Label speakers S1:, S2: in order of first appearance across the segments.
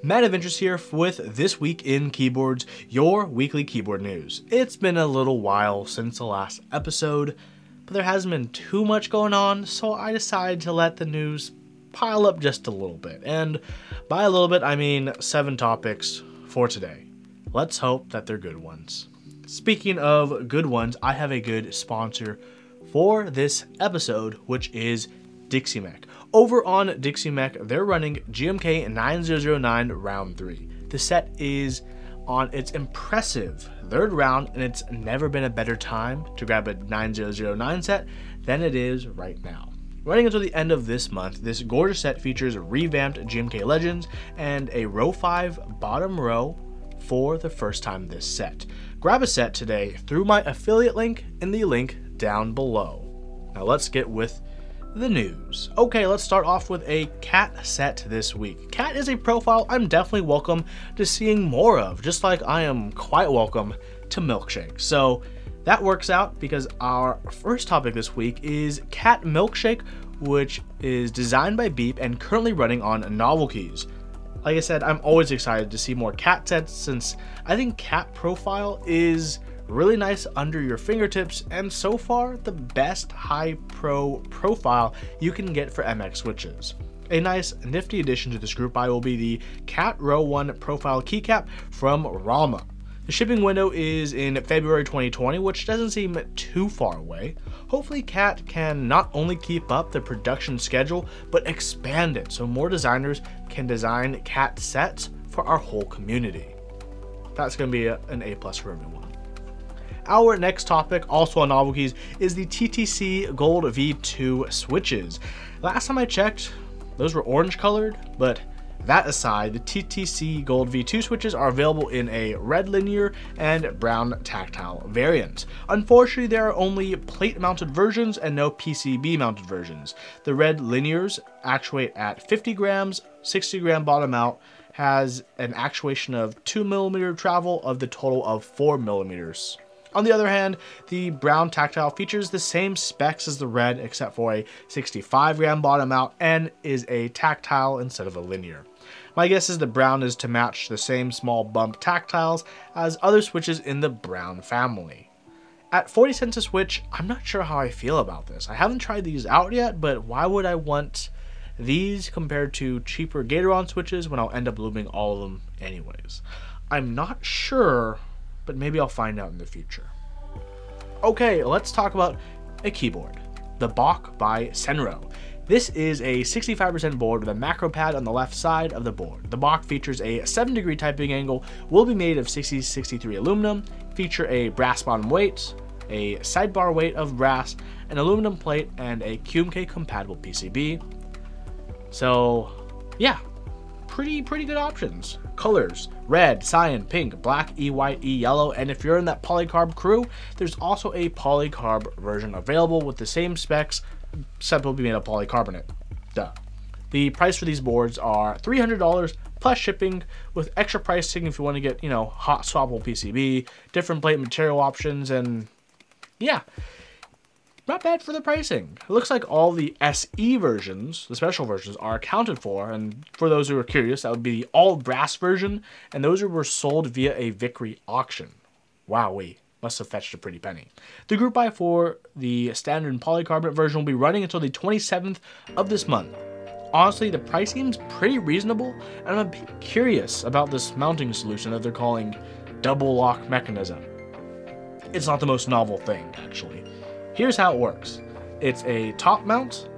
S1: Man of Interest here with This Week in Keyboards, your weekly keyboard news. It's been a little while since the last episode, but there hasn't been too much going on, so I decided to let the news pile up just a little bit. And by a little bit, I mean 7 topics for today. Let's hope that they're good ones. Speaking of good ones, I have a good sponsor for this episode, which is Dixie Mac. Over on Dixie Mac, they're running GMK 9009 Round 3. The set is on its impressive 3rd round, and it's never been a better time to grab a 9009 set than it is right now. Running until the end of this month, this gorgeous set features revamped GMK Legends and a row 5 bottom row for the first time this set. Grab a set today through my affiliate link in the link down below. Now let's get with the news. Okay, let's start off with a cat set this week. Cat is a profile I'm definitely welcome to seeing more of, just like I am quite welcome to Milkshake. So that works out because our first topic this week is Cat Milkshake, which is designed by Beep and currently running on Novel Keys. Like I said, I'm always excited to see more cat sets since I think cat profile is really nice under your fingertips, and so far the best high pro profile you can get for MX switches. A nice nifty addition to this group buy will be the Cat Row 1 profile keycap from Ralma. The shipping window is in February 2020, which doesn't seem too far away. Hopefully Cat can not only keep up the production schedule, but expand it so more designers can design cat sets for our whole community. That's going to be an A+ for everyone. Our next topic, also on Novel Keys, is the TTC Gold V2 Switches. Last time I checked, those were orange colored, but that aside, the TTC Gold V2 switches are available in a red linear and brown tactile variants. Unfortunately, there are only plate mounted versions and no PCB mounted versions. The red linears actuate at 50 grams, 60 gram bottom out, has an actuation of 2mm travel of the total of 4mm. On the other hand, the brown tactile features the same specs as the red except for a 65 gram bottom out and is a tactile instead of a linear. My guess is the brown is to match the same small bump tactiles as other switches in the brown family. At 40 cents a switch, I'm not sure how I feel about this. I haven't tried these out yet, but why would I want these compared to cheaper Gatoron switches when I'll end up looping all of them anyways? I'm not sure, but maybe I'll find out in the future. Okay, let's talk about a keyboard, the Bocc by Senro. This is a 65% board with a macro pad on the left side of the board. The Bocc features a 7-degree typing angle, will be made of 6063 aluminum, feature a brass bottom weight, a sidebar weight of brass, an aluminum plate, and a GMK compatible PCB. So yeah, pretty good options. Colors: red, cyan, pink, black, white, yellow, and if you're in that polycarb crew, there's also a polycarb version available with the same specs, except will be made of polycarbonate. Duh. The price for these boards are $300 plus shipping, with extra pricing if you want to get, hot swappable PCB, different plate material options, and yeah, not bad for the pricing. It looks like all the SE versions, the special versions, are accounted for, and for those who are curious, that would be the all brass version, and those were sold via a Victory auction. Wowee, must have fetched a pretty penny. The group buy for the standard and polycarbonate version will be running until the 27th of this month. Honestly, the price seems pretty reasonable, and I'm a bit curious about this mounting solution that they're calling double lock mechanism. It's not the most novel thing, actually. Here's how it works. It's a top mount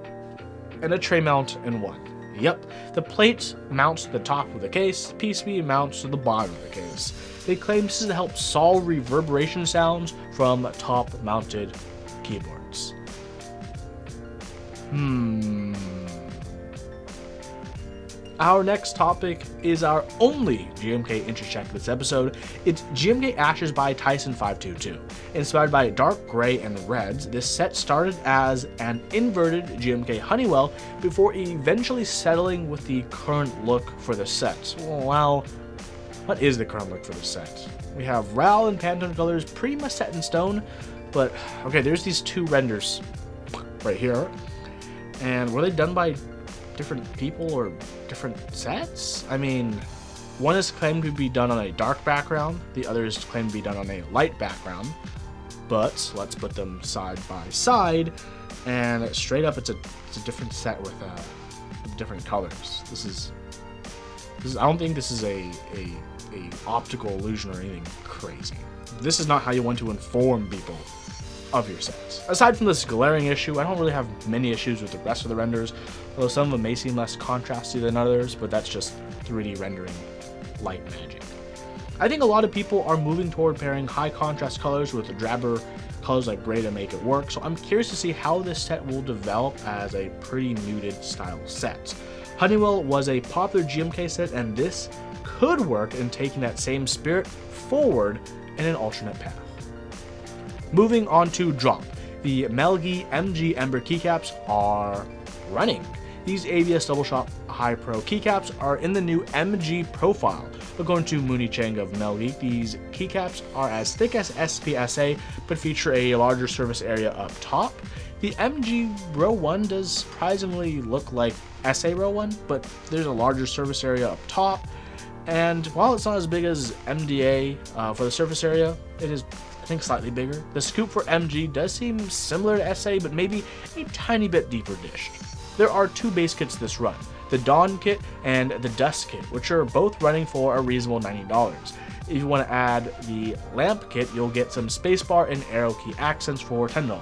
S1: and a tray mount in one. Yep, the plate mounts to the top of the case, PCB mounts to the bottom of the case. They claim this is to help solve reverberation sounds from top-mounted keyboards. Our next topic is our only GMK interest check this episode. It's GMK Ashes by Tyson 522. Inspired by dark gray and reds, this set started as an inverted GMK Honeywell before eventually settling with the current look for the set. Wow, what is the current look for the set? We have RAL and Pantone colors pretty much set in stone, but okay, there's these two renders right here. And were they done by different people or different sets? I mean, one is claimed to be done on a dark background, the other is claimed to be done on a light background, but let's put them side by side, and straight up it's a different set with different colors. This is I don't think this is a optical illusion or anything crazy. This is not how you want to inform people of your sets. Aside from this glaring issue, I don't really have many issues with the rest of the renders, although some of them may seem less contrasty than others, but that's just 3D rendering light magic. I think a lot of people are moving toward pairing high contrast colors with drabber colors like gray to make it work, so I'm curious to see how this set will develop as a pretty muted style set. Honeywell was a popular GMK set, and this could work in taking that same spirit forward in an alternate path. Moving on to drop, the MelG MG Ember keycaps are running. These ABS Double Shot High Pro keycaps are in the new MG profile. According to Mooney Chang of Melgeek, these keycaps are as thick as SPSA, but feature a larger surface area up top. The MG Row 1 does surprisingly look like SA Row 1, but there's a larger surface area up top. And while it's not as big as MDA for the surface area, it is, I think, slightly bigger. The scoop for MG does seem similar to SA, but maybe a tiny bit deeper dished. There are two base kits this run, the Dawn kit and the Dusk kit, which are both running for a reasonable $90. If you want to add the Lamp kit, you'll get some spacebar and arrow key accents for $10.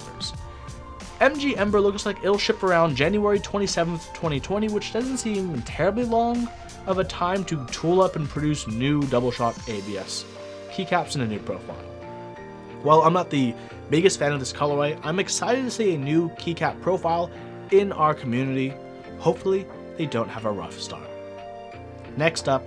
S1: MG Ember looks like it'll ship around January 27th, 2020, which doesn't seem terribly long of a time to tool up and produce new double shot ABS keycaps in a new profile. While I'm not the biggest fan of this colorway, I'm excited to see a new keycap profile in our community. Hopefully they don't have a rough start. Next up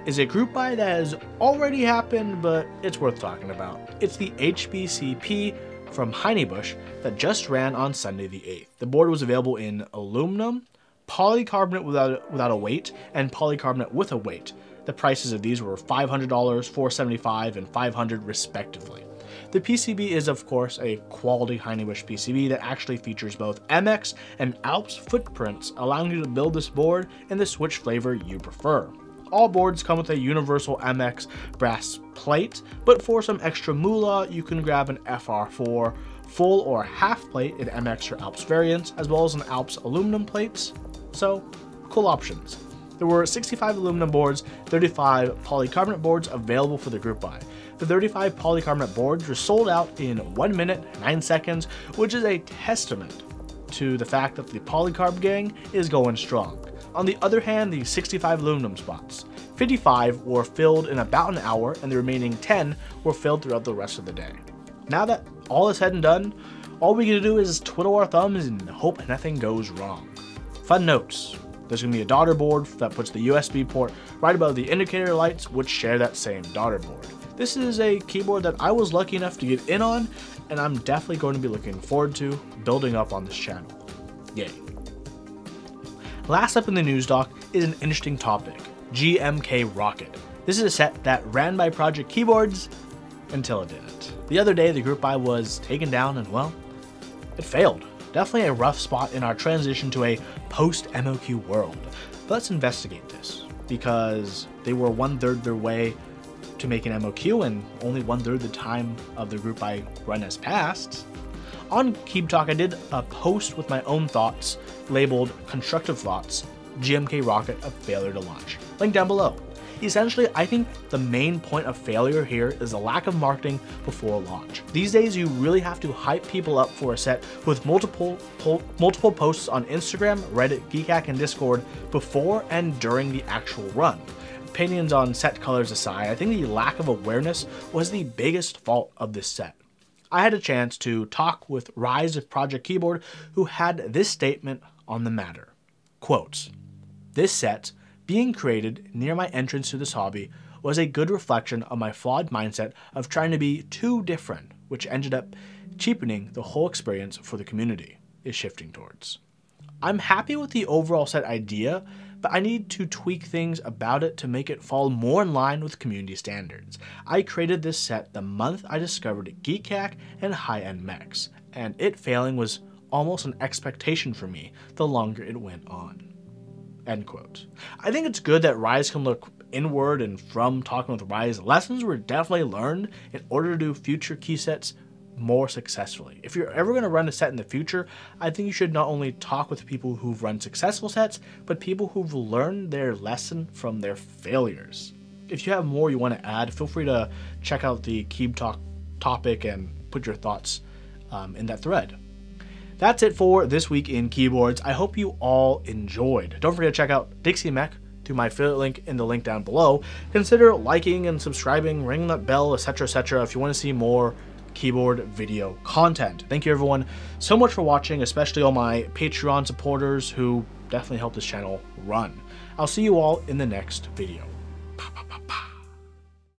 S1: is a group buy that has already happened, but it's worth talking about. It's the HBCP from Heinebusch that just ran on Sunday the 8th. The board was available in aluminum, polycarbonate without a weight, and polycarbonate with a weight. The prices of these were $500, $475, and $500 respectively. The PCB is, of course, a quality Heinebusch PCB that actually features both MX and Alps footprints, allowing you to build this board in the switch flavor you prefer. All boards come with a universal MX brass plate, but for some extra moolah, you can grab an FR4 full or half plate in MX or Alps variants, as well as an Alps aluminum plates. So, cool options. There were 65 aluminum boards, 35 polycarbonate boards available for the group buy. The 35 polycarbonate boards were sold out in 1 minute, 9 seconds, which is a testament to the fact that the polycarb gang is going strong. On the other hand, the 65 aluminum spots, 55 were filled in about an hour, and the remaining 10 were filled throughout the rest of the day. Now that all is said and done, all we can do is twiddle our thumbs and hope nothing goes wrong. Fun notes: there's going to be a daughter board that puts the USB port right above the indicator lights, which share that same daughter board. This is a keyboard that I was lucky enough to get in on, and I'm definitely going to be looking forward to building up on this channel. Yay. Last up in the news doc is an interesting topic, GMK Rocket. This is a set that ran by Project Keyboards until it didn't. The other day the group buy was taken down and, well, it failed. Definitely a rough spot in our transition to a post-MOQ world. But let's investigate this, because they were 1/3 their way to make an MOQ and only 1/3 the time of the group buy run has passed. On Keep Talk, I did a post with my own thoughts labeled Constructive Thoughts, GMK Rocket, a failure to launch. Link down below. Essentially, I think the main point of failure here is a lack of marketing before launch. These days, you really have to hype people up for a set with multiple posts on Instagram, Reddit, Geekhack, and Discord before and during the actual run. Opinions on set colors aside, I think the lack of awareness was the biggest fault of this set. I had a chance to talk with Rise of Project Keyboard, who had this statement on the matter. Quotes, "This set, being created near my entrance to this hobby, was a good reflection of my flawed mindset of trying to be too different, which ended up cheapening the whole experience for the community," is shifting towards. I'm happy with the overall set idea, but I need to tweak things about it to make it fall more in line with community standards. I created this set the month I discovered Geekhack and high-end mechs, and it failing was almost an expectation for me the longer it went on. End quote. I think it's good that Rise can look inward, and from talking with Rise, lessons were definitely learned in order to do future key sets more successfully. If you're ever going to run a set in the future, I think you should not only talk with people who've run successful sets, but people who've learned their lesson from their failures. If you have more you want to add, feel free to check out the Keeb Talk topic and put your thoughts in that thread. That's it for this week in keyboards. I hope you all enjoyed. Don't forget to check out Dixie Mac through my affiliate link in the link down below. Consider liking and subscribing, ring that bell, etc. if you want to see more keyboard video content. Thank you everyone so much for watching, especially all my Patreon supporters who definitely help this channel run. I'll see you all in the next video.